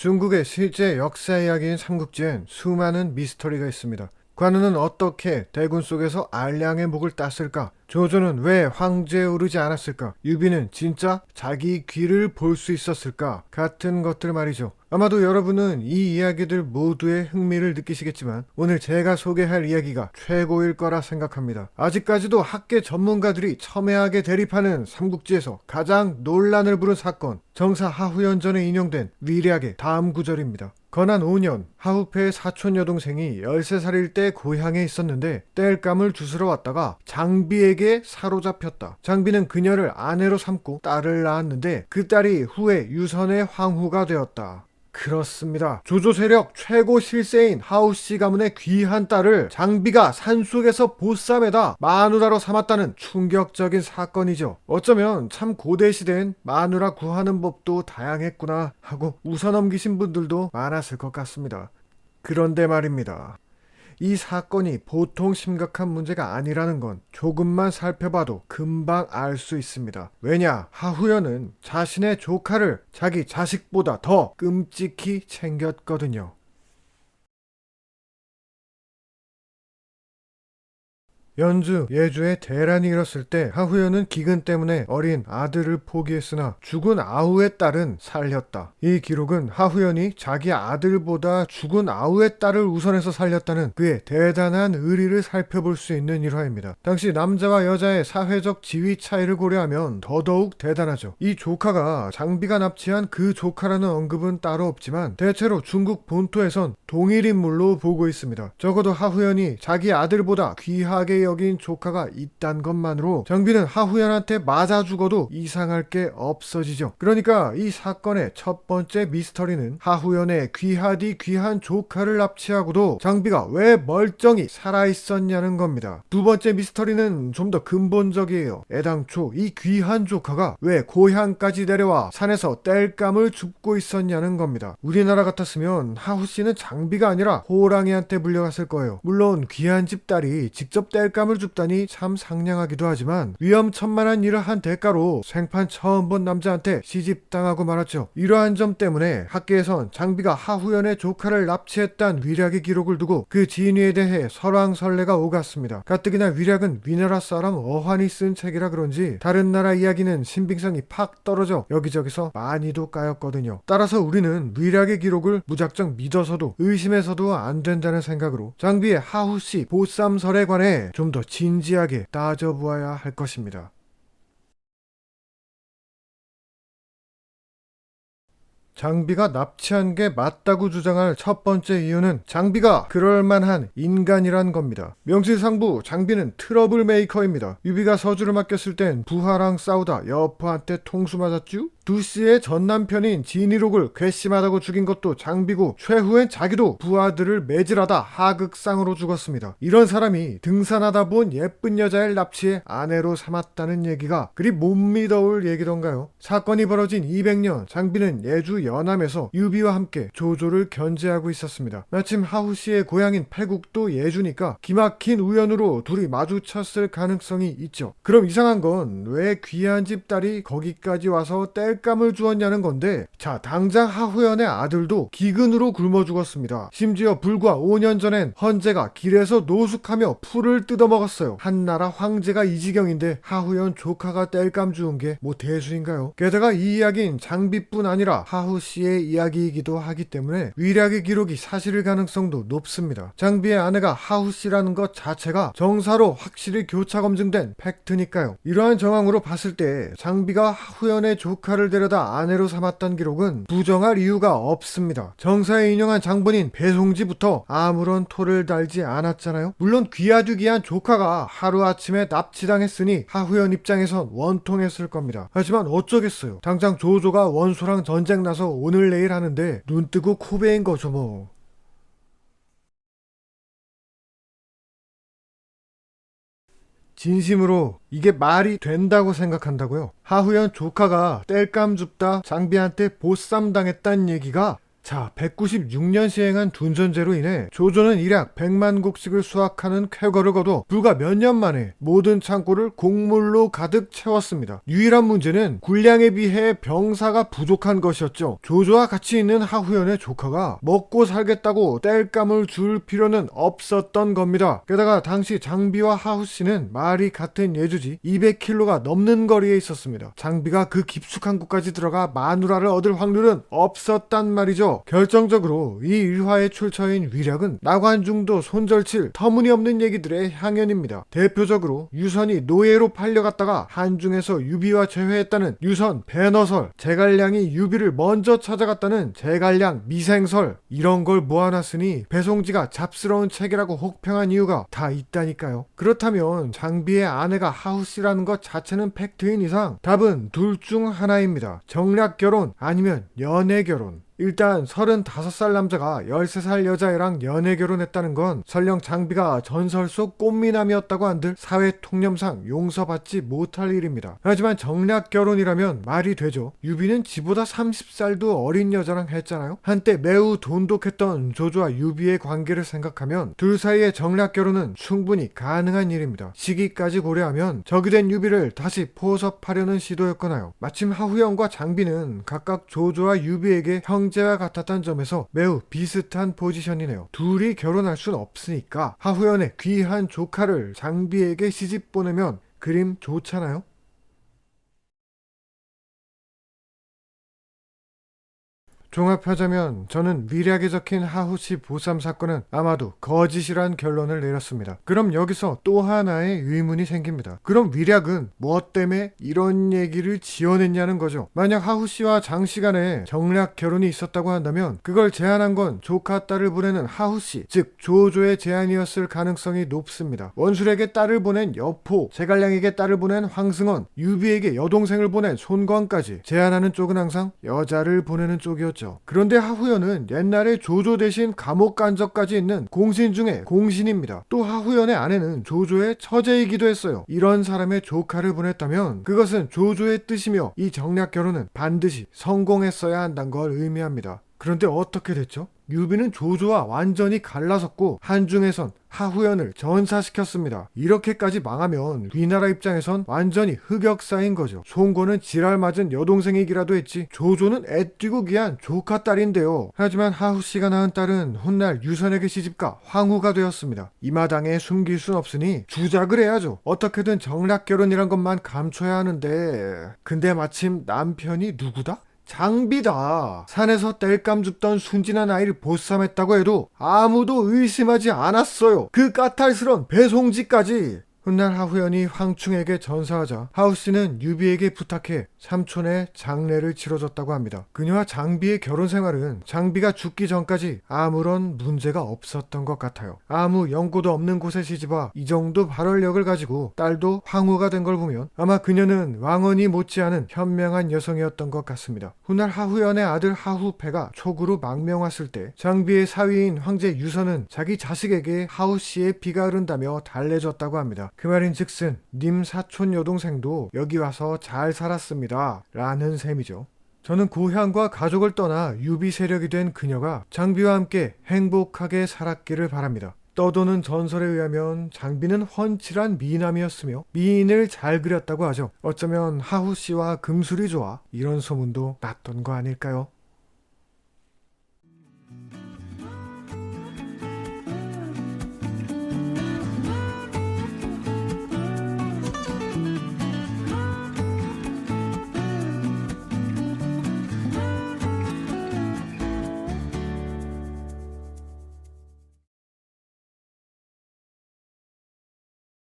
중국의 실제 역사 이야기인 삼국지엔 수많은 미스터리가 있습니다. 관우는 어떻게 대군 속에서 알량의 목을 땄을까? 조조는 왜 황제에 오르지 않았을까? 유비는 진짜 자기 귀를 볼 수 있었을까? 같은 것들 말이죠. 아마도 여러분은 이 이야기들 모두에 흥미를 느끼시겠지만 오늘 제가 소개할 이야기가 최고일 거라 생각합니다. 아직까지도 학계 전문가들이 첨예하게 대립하는 삼국지에서 가장 논란을 부른 사건, 정사 하후연전에 인용된 위략의 다음 구절입니다. 건한 5년, 하후패의 사촌 여동생이 13살일 때 고향에 있었는데 땔감을 주스러 왔다가 장비에게 사로잡혔다. 장비는 그녀를 아내로 삼고 딸을 낳았는데 그 딸이 후에 유선의 황후가 되었다. 그렇습니다. 조조 세력 최고 실세인 하우씨 가문의 귀한 딸을 장비가 산속에서 보쌈에다 마누라로 삼았다는 충격적인 사건이죠. 어쩌면 참 고대 시대엔 마누라 구하는 법도 다양했구나 하고 웃어넘기신 분들도 많았을 것 같습니다. 그런데 말입니다. 이 사건이 보통 심각한 문제가 아니라는 건 조금만 살펴봐도 금방 알 수 있습니다. 왜냐? 하후연은 자신의 조카를 자기 자식보다 더 끔찍히 챙겼거든요. 연주, 예주의 대란이 일었을 때 하후연은 기근 때문에 어린 아들을 포기했으나 죽은 아우의 딸은 살렸다. 이 기록은 하후연이 자기 아들보다 죽은 아우의 딸을 우선해서 살렸다는 그의 대단한 의리를 살펴볼 수 있는 일화입니다. 당시 남자와 여자의 사회적 지위 차이를 고려하면 더더욱 대단하죠. 이 조카가 장비가 납치한 그 조카라는 언급은 따로 없지만 대체로 중국 본토에선 동일 인물로 보고 있습니다. 적어도 하후연이 자기 아들보다 귀하게 여긴 조카가 있단 것만으로 장비는 하후연한테 맞아 죽어도 이상할 게 없어지죠. 그러니까 이 사건의 첫 번째 미스터리는 하후연의 귀하디 귀한 조카를 납치하고도 장비가 왜 멀쩡히 살아있었냐는 겁니다. 두 번째 미스터리는 좀 더 근본적이에요. 애당초 이 귀한 조카가 왜 고향까지 내려와 산에서 땔감을 줍고 있었냐는 겁니다. 우리나라 같았으면 하후씨는 장비가 아니라 호랑이한테 물려갔을 거예요. 물론 귀한 집 딸이 직접 땔감을 줍다니 참 상냥하기도 하지만 위험천만한 일을 한 대가로 생판 처음 본 남자한테 시집당하고 말았죠. 이러한 점 때문에 학계에선 장비가 하후연의 조카를 납치했단 위략의 기록을 두고 그 진위에 대해 설왕설래가 오갔습니다. 가뜩이나 위략은 위나라 사람 어환이 쓴 책이라 그런지 다른 나라 이야기는 신빙성이 팍 떨어져 여기저기서 많이도 까였거든요. 따라서 우리는 위략의 기록을 무작정 믿어서도 의심해서도 안 된다는 생각으로 장비의 하후씨 보쌈설에 관해 좀 더 진지하게 따져보아야 할 것입니다. 장비가 납치한 게 맞다고 주장할 첫 번째 이유는 장비가 그럴만한 인간이란 겁니다. 명실상부 장비는 트러블 메이커입니다. 유비가 서주를 맡겼을 땐 부하랑 싸우다 여포한테 통수 맞았쥬? 두씨의 전남편인 진이록을 괘씸하다고 죽인 것도 장비고 최후엔 자기도 부하들을 매질하다 하극상으로 죽었습니다. 이런 사람이 등산하다 본 예쁜 여자를 납치해 아내로 삼았다는 얘기가 그리 못 믿어올 얘기던가요? 사건이 벌어진 200년 장비는 예주 연암에서 유비와 함께 조조를 견제하고 있었습니다. 마침 하후씨의 고향인 팔국도 예주니까 기막힌 우연으로 둘이 마주쳤을 가능성이 있죠. 그럼 이상한 건 왜 귀한 집 딸이 거기까지 와서 땔감을 주었냐는 건데, 자, 당장 하후연의 아들도 기근으로 굶어 죽었습니다. 심지어 불과 5년 전엔 헌제가 길에서 노숙하며 풀을 뜯어먹었어요. 한나라 황제가 이 지경인데 하후연 조카가 땔감 주운 게 뭐 대수인가요? 게다가 이 이야기는 장비뿐 아니라 하후씨의 이야기이기도 하기 때문에 위략의 기록이 사실일 가능성도 높습니다. 장비의 아내가 하후씨라는 것 자체가 정사로 확실히 교차 검증된 팩트니까요. 이러한 정황으로 봤을 때 장비가 하후연의 조카를 데려다 아내로 삼았던 기록은 부정할 이유가 없습니다. 정사에 인용한 장본인 배송지부터 아무런 토를 달지 않았잖아요. 물론 귀하디귀한 조카가 하루아침에 납치당했으니 하후연 입장에선 원통했을 겁니다. 하지만 어쩌겠어요. 당장 조조가 원소랑 전쟁 나서 오늘 내일 하는데 눈뜨고 코베인 거죠 뭐. 진심으로 이게 말이 된다고 생각한다고요? 하후연 조카가 땔감 줍다 장비한테 보쌈 당했다는 얘기가 자, 196년 시행한 둔전제로 인해 조조는 일약 100만 곡씩을 수확하는 쾌거를 거둬 불과 몇 년 만에 모든 창고를 곡물로 가득 채웠습니다. 유일한 문제는 군량에 비해 병사가 부족한 것이었죠. 조조와 같이 있는 하후연의 조카가 먹고 살겠다고 땔감을 줄 필요는 없었던 겁니다. 게다가 당시 장비와 하후씨는 말이 같은 예주지 200km가 넘는 거리에 있었습니다. 장비가 그 깊숙한 곳까지 들어가 마누라를 얻을 확률은 없었단 말이죠. 결정적으로 이 일화의 출처인 위략은 나관중도 손절칠 터무니없는 얘기들의 향연입니다. 대표적으로 유선이 노예로 팔려갔다가 한중에서 유비와 재회했다는 유선 배너설, 제갈량이 유비를 먼저 찾아갔다는 제갈량 미생설, 이런 걸 모아놨으니 배송지가 잡스러운 책이라고 혹평한 이유가 다 있다니까요. 그렇다면 장비의 아내가 하후씨라는 것 자체는 팩트인 이상 답은 둘 중 하나입니다. 정략 결혼 아니면 연애 결혼. 일단 35살 남자가 13살 여자애랑 연애 결혼했다는 건 설령 장비가 전설 속 꽃미남이었다고 한들 사회 통념상 용서받지 못할 일입니다. 하지만 정략 결혼이라면 말이 되죠. 유비는 지보다 30살도 어린 여자랑 했잖아요. 한때 매우 돈독했던 조조와 유비의 관계를 생각하면 둘 사이의 정략 결혼은 충분히 가능한 일입니다. 시기까지 고려하면 적이 된 유비를 다시 포섭하려는 시도였거나요. 마침 하후연과 장비는 각각 조조와 유비에게 형제와 같았던 점에서 매우 비슷한 포지션이네요. 둘이 결혼할 순 없으니까 하후연의 귀한 조카를 장비에게 시집 보내면 그림 좋잖아요. 종합하자면 저는 위략에 적힌 하후씨 보쌈 사건은 아마도 거짓이란 결론을 내렸습니다. 그럼 여기서 또 하나의 의문이 생깁니다. 그럼 위략은 무엇 때문에 이런 얘기를 지어냈냐는 거죠. 만약 하후씨와 장씨 간에 정략 결혼이 있었다고 한다면 그걸 제안한 건 조카 딸을 보내는 하후씨, 즉 조조의 제안이었을 가능성이 높습니다. 원술에게 딸을 보낸 여포, 제갈량에게 딸을 보낸 황승원, 유비에게 여동생을 보낸 손광까지 제안하는 쪽은 항상 여자를 보내는 쪽이었죠. 그런데 하후연은 옛날에 조조 대신 감옥 간 적까지 있는 공신 중에 공신입니다. 또 하후연의 아내는 조조의 처제이기도 했어요. 이런 사람의 조카를 보냈다면 그것은 조조의 뜻이며 이 정략 결혼은 반드시 성공했어야 한다는 걸 의미합니다. 그런데 어떻게 됐죠? 유비는 조조와 완전히 갈라섰고 한중에선 하후연을 전사시켰습니다. 이렇게까지 망하면 위나라 입장에선 완전히 흑역사인 거죠. 송고는 지랄 맞은 여동생이기라도 했지 조조는 애뛰고 귀한 조카 딸인데요. 하지만 하후씨가 낳은 딸은 훗날 유선에게 시집가 황후가 되었습니다. 이 마당에 숨길 순 없으니 주작을 해야죠. 어떻게든 정략 결혼이란 것만 감춰야 하는데 근데 마침 남편이 누구다? 장비다. 산에서 땔감 줍던 순진한 아이를 보쌈했다고 해도 아무도 의심하지 않았어요. 그 까탈스런 배송지까지. 훗날 하후연이 황충에게 전사하자 하후씨는 유비에게 부탁해 삼촌의 장례를 치러줬다고 합니다. 그녀와 장비의 결혼 생활은 장비가 죽기 전까지 아무런 문제가 없었던 것 같아요. 아무 연고도 없는 곳에 시집와 이 정도 발언력을 가지고 딸도 황후가 된 걸 보면 아마 그녀는 왕언이 못지않은 현명한 여성이었던 것 같습니다. 훗날 하후연의 아들 하후패가 촉으로 망명 왔을 때 장비의 사위인 황제 유선은 자기 자식에게 하후씨의 피가 흐른다며 달래줬다고 합니다. 그 말인 즉슨 님 사촌 여동생도 여기 와서 잘 살았습니다 라는 셈이죠. 저는 고향과 가족을 떠나 유비 세력이 된 그녀가 장비와 함께 행복하게 살았기를 바랍니다. 떠도는 전설에 의하면 장비는 훤칠한 미남이었으며 미인을 잘 그렸다고 하죠. 어쩌면 하후씨와 금술이 좋아 이런 소문도 났던 거 아닐까요?